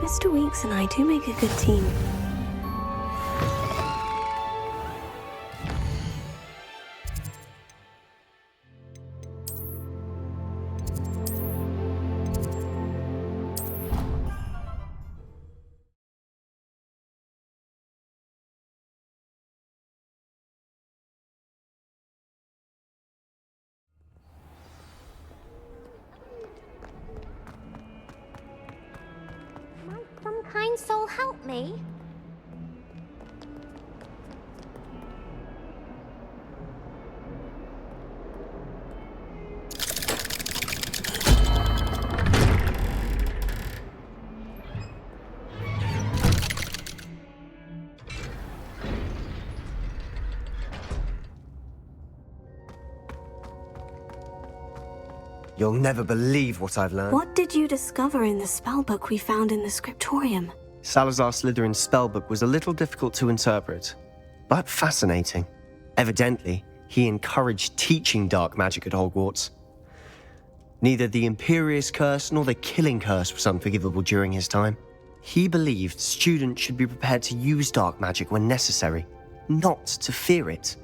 Mr. Weeks and I do make a good team. Might some kind soul help me? You'll never believe what I've learned. What did you discover in the spellbook we found in the scriptorium? Salazar Slytherin's spellbook was a little difficult to interpret, but fascinating. Evidently, he encouraged teaching dark magic at Hogwarts. Neither the Imperious Curse nor the Killing Curse was unforgivable during his time. He believed students should be prepared to use dark magic when necessary, not to fear it.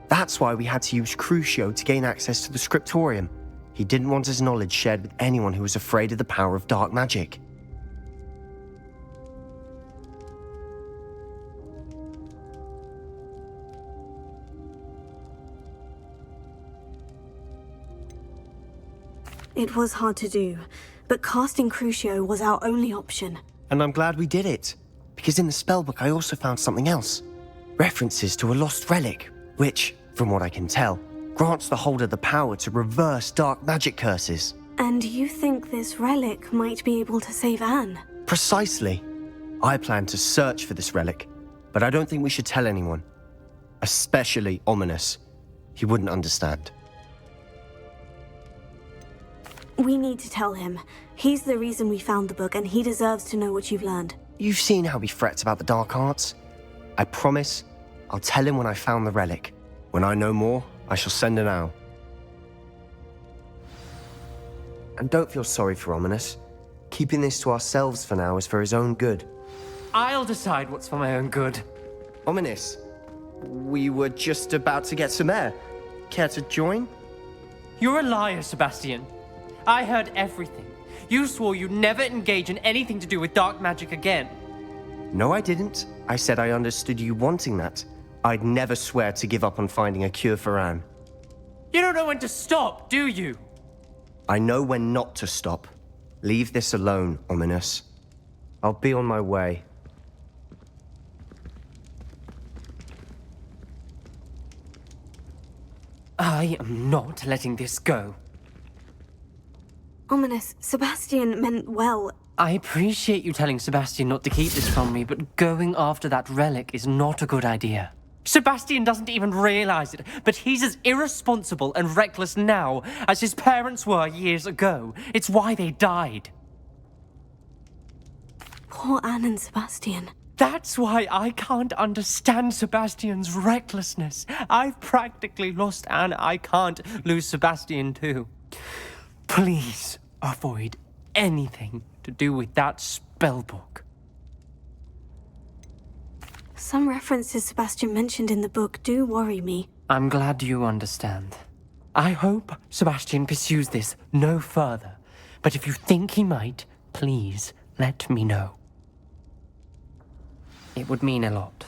That's why we had to use Crucio to gain access to the scriptorium. He didn't want his knowledge shared with anyone who was afraid of the power of dark magic. It was hard to do, but casting Crucio was our only option. And I'm glad we did it, because in the spellbook I also found something else. References to a lost relic, which, from what I can tell, grants the holder the power to reverse dark magic curses. And you think this relic might be able to save Anne? Precisely. I plan to search for this relic, but I don't think we should tell anyone. Especially Ominous. He wouldn't understand. We need to tell him. He's the reason we found the book, and he deserves to know what you've learned. You've seen how he frets about the dark arts. I promise I'll tell him when I found the relic. When I know more, I shall send an owl. And don't feel sorry for Ominous. Keeping this to ourselves for now is for his own good. I'll decide what's for my own good. Ominous, we were just about to get some air. Care to join? You're a liar, Sebastian. I heard everything. You swore you'd never engage in anything to do with dark magic again. No, I didn't. I said I understood you wanting that. I'd never swear to give up on finding a cure for Anne. You don't know when to stop, do you? I know when not to stop. Leave this alone, Ominous. I'll be on my way. I am not letting this go. Ominous, Sebastian meant well. I appreciate you telling Sebastian not to keep this from me, but going after that relic is not a good idea. Sebastian doesn't even realize it, but he's as irresponsible and reckless now as his parents were years ago. It's why they died. Poor Anne and Sebastian. That's why I can't understand Sebastian's recklessness. I've practically lost Anne. I can't lose Sebastian too. Please avoid anything to do with that spellbook. Some references Sebastian mentioned in the book do worry me. I'm glad you understand. I hope Sebastian pursues this no further. But if you think he might, please let me know. It would mean a lot.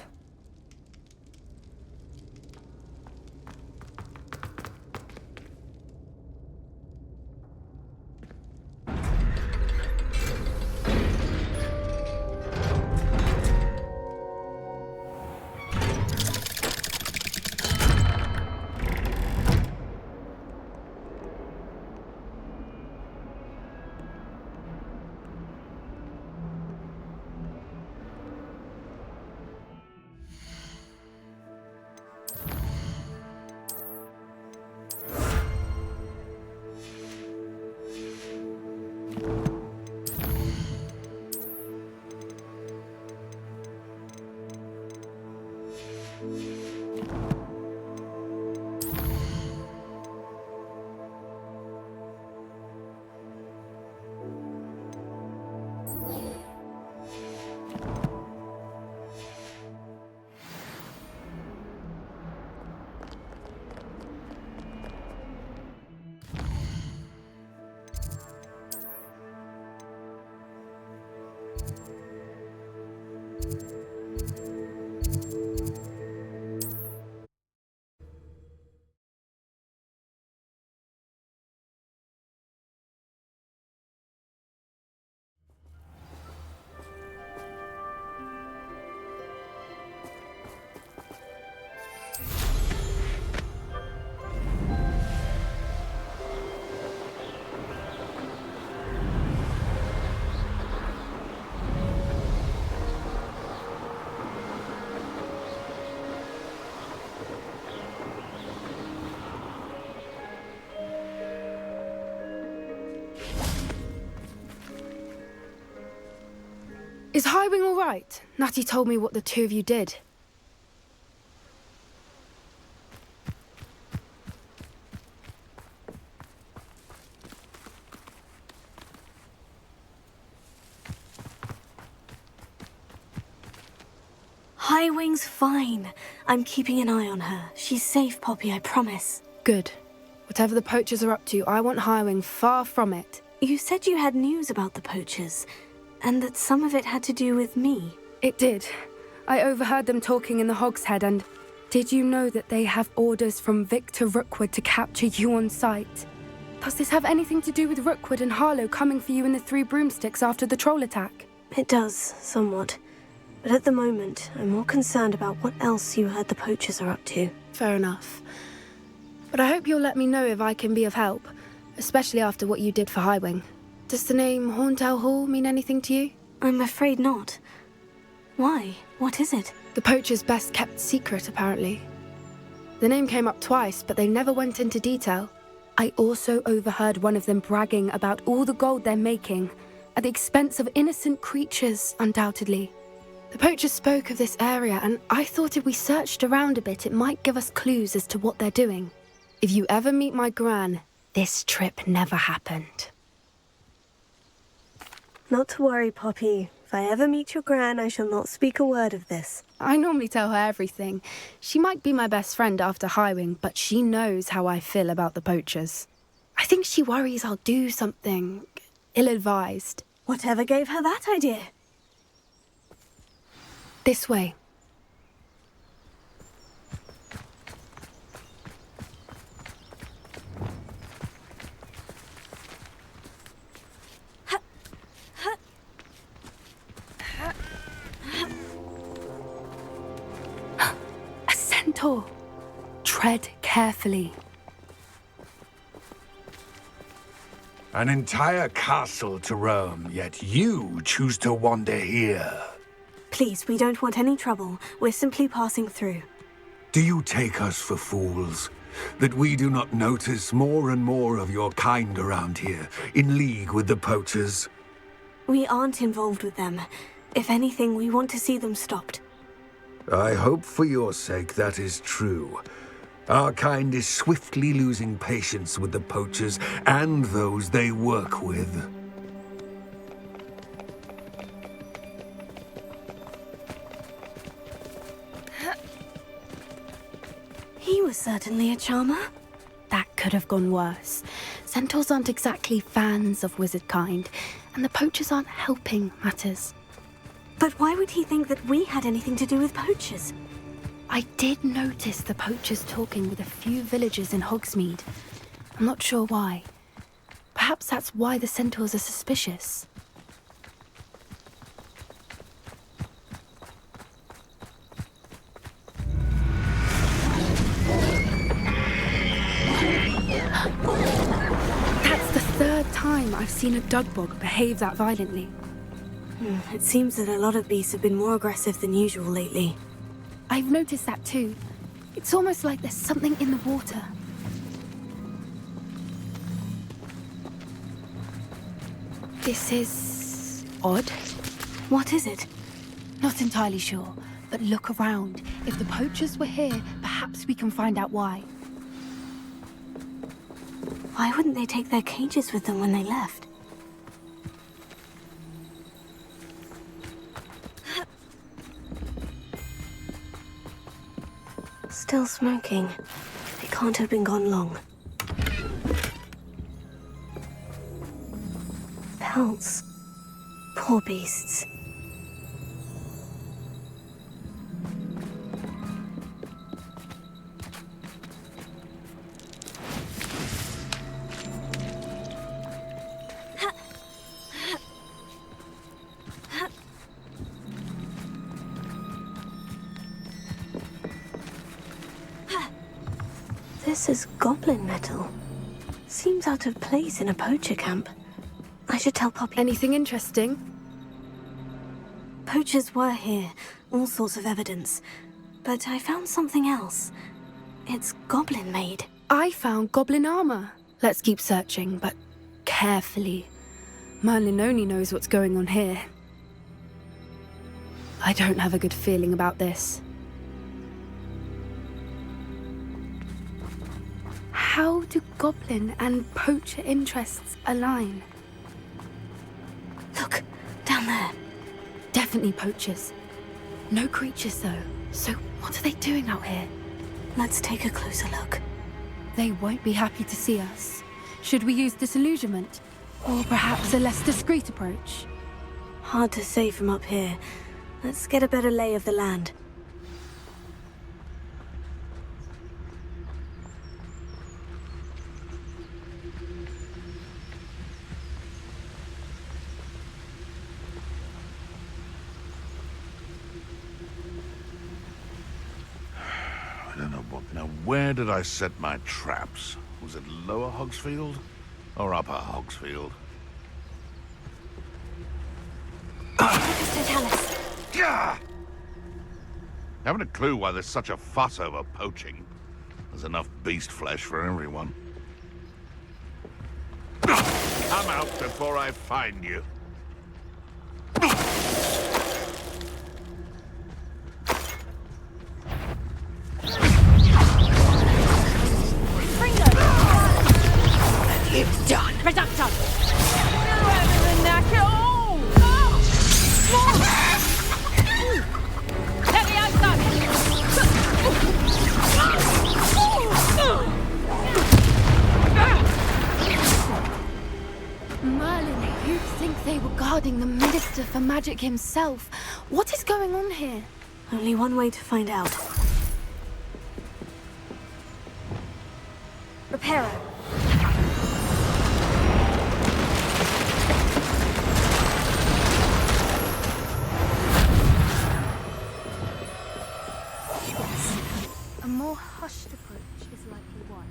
Is Highwing all right? Natty told me what the two of you did. Highwing's fine. I'm keeping an eye on her. She's safe, Poppy, I promise. Good. Whatever the poachers are up to, I want Highwing far from it. You said you had news about the poachers, and that some of it had to do with me. It did. I overheard them talking in the Hogshead, and did you know that they have orders from Victor Rookwood to capture you on sight? Does this have anything to do with Rookwood and Harlow coming for you in the Three Broomsticks after the troll attack? It does, somewhat. But at the moment, I'm more concerned about what else you heard the poachers are up to. Fair enough. But I hope you'll let me know if I can be of help, especially after what you did for Highwing. Does the name Horntail Hall mean anything to you? I'm afraid not. Why? What is it? The poachers' best kept secret, apparently. The name came up twice, but they never went into detail. I also overheard one of them bragging about all the gold they're making, at the expense of innocent creatures, undoubtedly. The poachers spoke of this area, and I thought if we searched around a bit, it might give us clues as to what they're doing. If you ever meet my gran, this trip never happened. Not to worry, Poppy. If I ever meet your gran, I shall not speak a word of this. I normally tell her everything. She might be my best friend after Highwing, but she knows how I feel about the poachers. I think she worries I'll do something ill-advised. Whatever gave her that idea? This way. A centaur. Tread carefully. An entire castle to roam, yet you choose to wander here. Please, we don't want any trouble. We're simply passing through. Do you take us for fools? That we do not notice more and more of your kind around here, in league with the poachers? We aren't involved with them. If anything, we want to see them stopped. I hope for your sake that is true. Our kind is swiftly losing patience with the poachers and those they work with. He was certainly a charmer. That could have gone worse. Centaurs aren't exactly fans of wizard kind, and the poachers aren't helping matters. But why would he think that we had anything to do with poachers? I did notice the poachers talking with a few villagers in Hogsmeade. I'm not sure why. Perhaps that's why the centaurs are suspicious. That's the third time I've seen a dugbog behave that violently. It seems that a lot of beasts have been more aggressive than usual lately. I've noticed that too. It's almost like there's something in the water. This is odd. What is it? Not entirely sure, but look around. If the poachers were here, perhaps we can find out why. Why wouldn't they take their cages with them when they left? Still smoking. They can't have been gone long. Pelts. Poor beasts. This is goblin metal. Seems out of place in a poacher camp. I should tell Poppy. Anything interesting? Poachers were here, all sorts of evidence. But I found something else. It's goblin made. I found goblin armor. Let's keep searching, but carefully. Merlin only knows what's going on here. I don't have a good feeling about this. How do goblin and poacher interests align? Look, down there. Definitely poachers. No creatures, though. So what are they doing out here? Let's take a closer look. They won't be happy to see us. Should we use disillusionment? Or perhaps a less discreet approach? Hard to say from up here. Let's get a better lay of the land. I don't know what. Now, where did I set my traps? Was it Lower Hogsfield or Upper Hogsfield? Gah! Haven't a clue why there's such a fuss over poaching. There's enough beast flesh for everyone. Come out before I find you. You've done! Reductor! Merlin, you'd think they were guarding the Minister for Magic himself. What is going on here? Only one way to find out. Reparo. A more hushed approach is likely wise.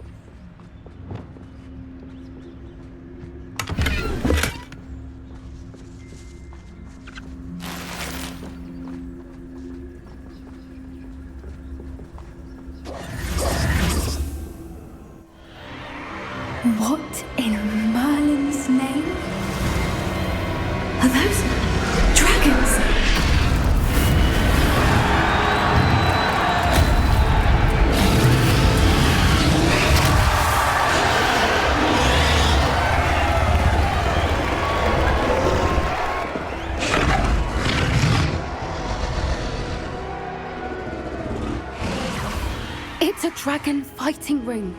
What in Merlin's name? Are those dragons? It's a dragon fighting ring.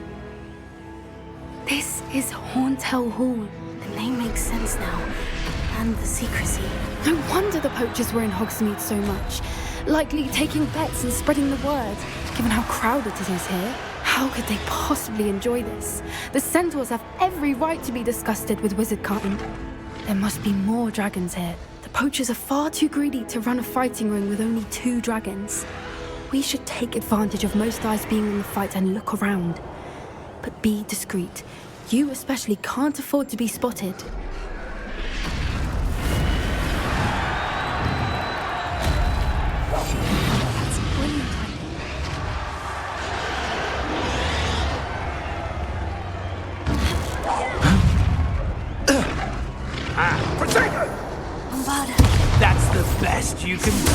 This is Horntail Hall. The name makes sense now. And the secrecy. No wonder the poachers were in Hogsmeade so much. Likely taking bets and spreading the word. Given how crowded it is here, how could they possibly enjoy this? The centaurs have every right to be disgusted with wizard kind. There must be more dragons here. The poachers are far too greedy to run a fighting ring with only 2 dragons. We should take advantage of most eyes being in the fight and look around. But be discreet. You especially can't afford to be spotted. That's brilliant. Protego! Umbada. That's the best you can do.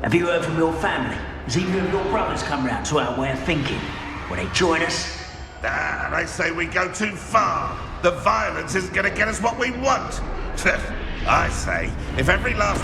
Have you heard from your family? Has either of your brothers come round to our way of thinking? Will they join us? They say we go too far. The violence isn't going to get us what we want. I say, if every last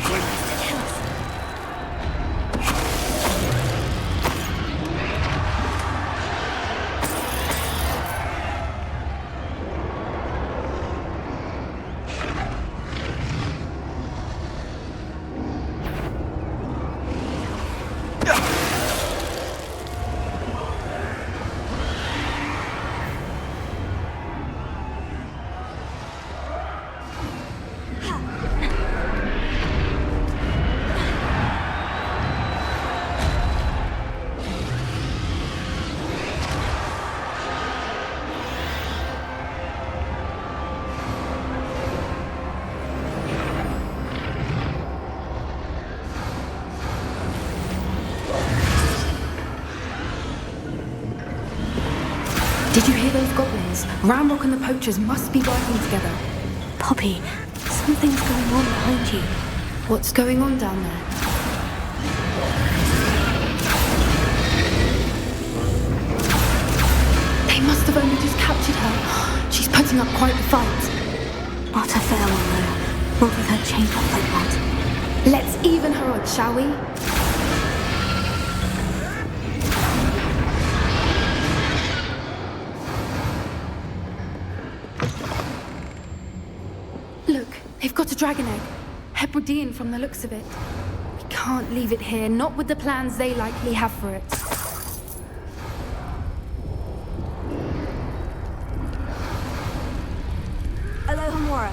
Did you hear those goblins? Ramrock and the poachers must be working together. Poppy, something's going on behind you. What's going on down there? They must have only just captured her. She's putting up quite the fight. Not a fair one, though. Not with her chained up like that. Let's even her odds, shall we? Look, they've got a dragon egg. Hebridean from the looks of it. We can't leave it here, not with the plans they likely have for it. Hello, Hamora.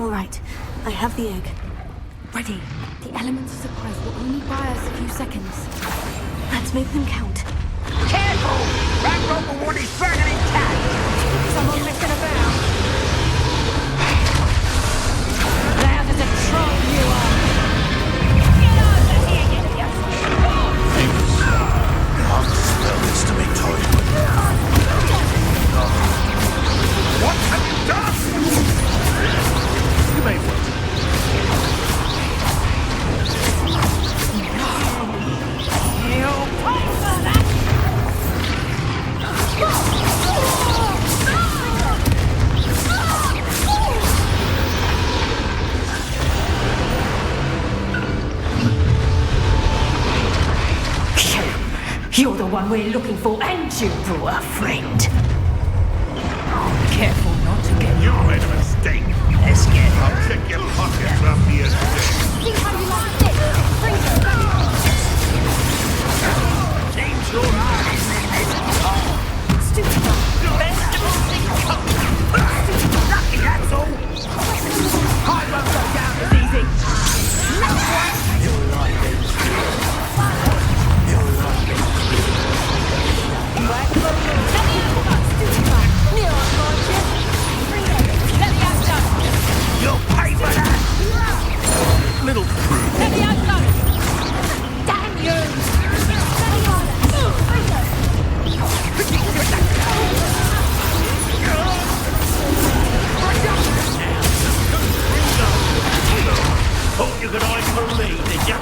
All right, I have the egg. Ready. The elements of surprise will only buy us a few seconds. Let's make them count. Careful! Ramrock will want his dragon intact! Someone messing about. Loud as a troll you are. Get over here, you Spell is to be toyed with. What have you done? You may well. You're the one we're looking for, and you brought a friend. Careful not to get... You made a mistake. Let's get her. I'll check your pockets after you're dead. See how you like this. Bring it back. Seems your eyes in this hole. Stupid. Vegetables and coke. Lucky, that's all. I won't go down as easy. You'll like it. You'll like it. You'll pay for that. Little prude. Damn you! Thought you could hide from me, did you?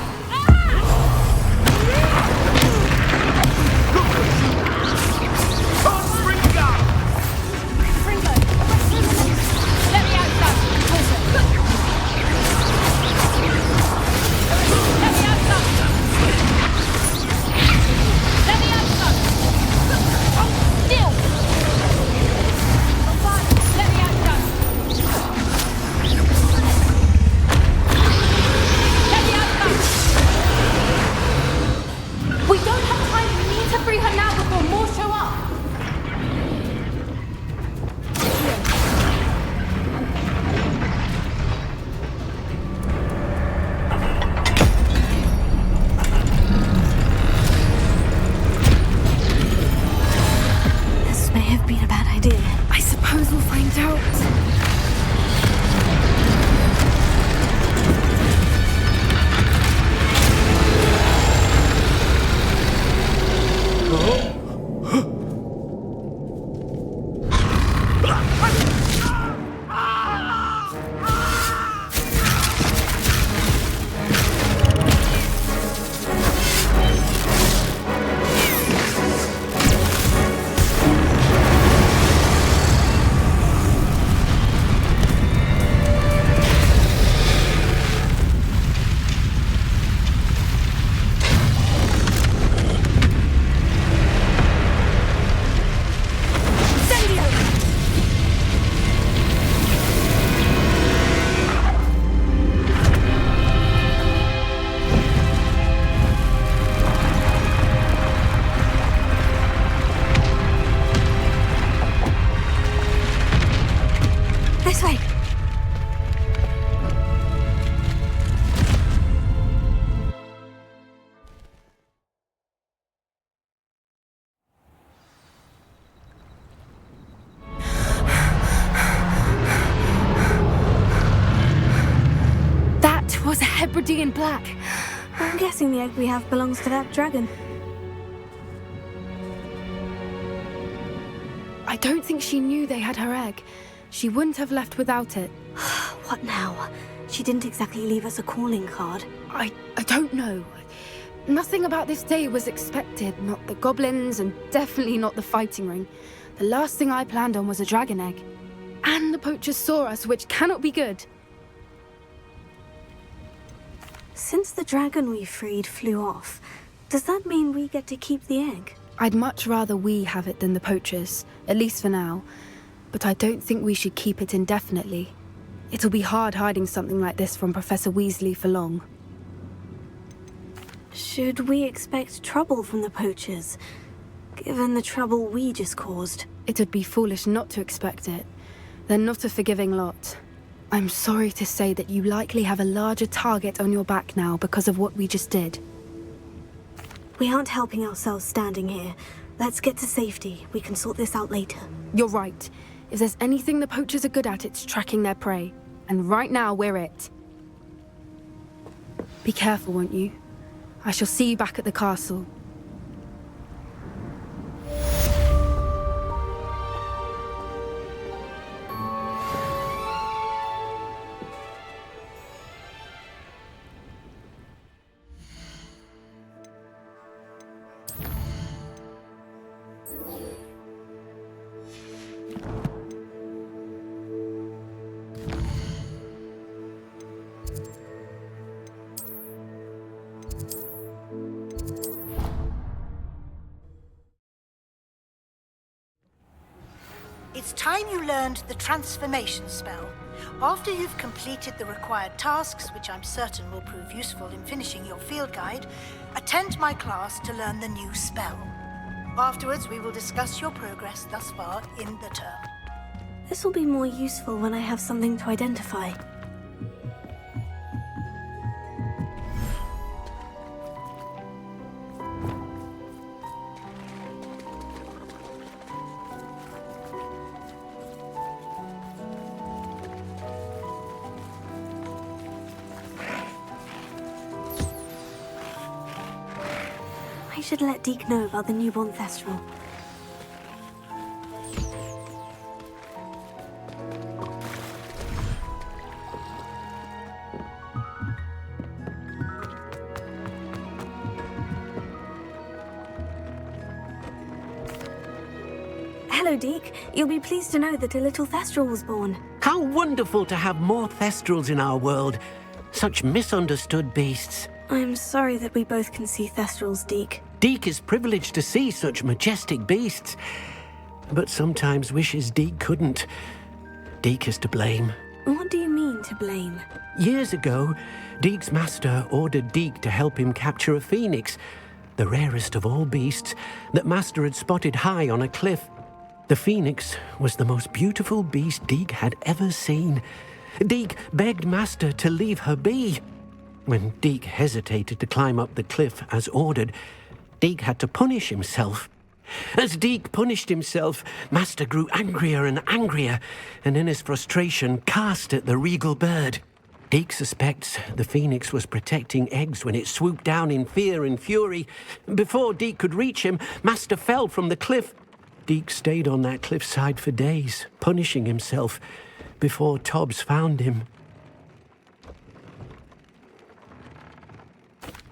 already in black. I'm guessing the egg we have belongs to that dragon. I don't think she knew they had her egg. She wouldn't have left without it. What now? She didn't exactly leave us a calling card. I don't know. Nothing about this day was expected. Not the goblins, and definitely not the fighting ring. The last thing I planned on was a dragon egg. And the poachers saw us, which cannot be good. Since the dragon we freed flew off, does that mean we get to keep the egg? I'd much rather we have it than the poachers, at least for now. But I don't think we should keep it indefinitely. It'll be hard hiding something like this from Professor Weasley for long. Should we expect trouble from the poachers, given the trouble we just caused? It'd be foolish not to expect it. They're not a forgiving lot. I'm sorry to say that you likely have a larger target on your back now because of what we just did. We aren't helping ourselves standing here. Let's get to safety. We can sort this out later. You're right. If there's anything the poachers are good at, it's tracking their prey. And right now, we're it. Be careful, won't you? I shall see you back at the castle. It's time you learned the transformation spell. After you've completed the required tasks, which I'm certain will prove useful in finishing your field guide, attend my class to learn the new spell. Afterwards, we will discuss your progress thus far in the term. This will be more useful when I have something to identify. I should let Deke know about the newborn Thestral. Hello, Deke. You'll be pleased to know that a little Thestral was born. How wonderful to have more Thestrals in our world. Such misunderstood beasts. I'm sorry that we both can see Thestrals, Deke. Deke is privileged to see such majestic beasts, but sometimes wishes Deke couldn't. Deke is to blame. What do you mean, to blame? Years ago, Deke's master ordered Deke to help him capture a phoenix, the rarest of all beasts, that master had spotted high on a cliff. The phoenix was the most beautiful beast Deke had ever seen. Deke begged master to leave her be. When Deke hesitated to climb up the cliff as ordered, Deke had to punish himself. As Deke punished himself, master grew angrier and angrier, and in his frustration cast at the regal bird. Deke suspects the phoenix was protecting eggs when it swooped down in fear and fury. Before Deke could reach him, master fell from the cliff. Deke stayed on that cliffside for days, punishing himself, before Tobbs found him.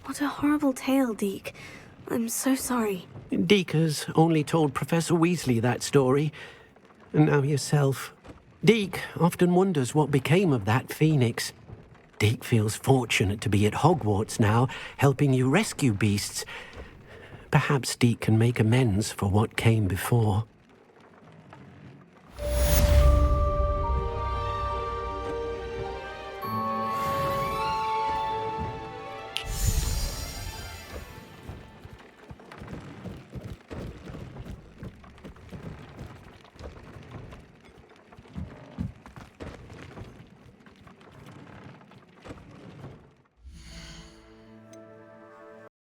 What a horrible tale, Deke. I'm so sorry. Deke has only told Professor Weasley that story, and now yourself. Deke often wonders what became of that phoenix. Deke feels fortunate to be at Hogwarts now, helping you rescue beasts. Perhaps Deke can make amends for what came before.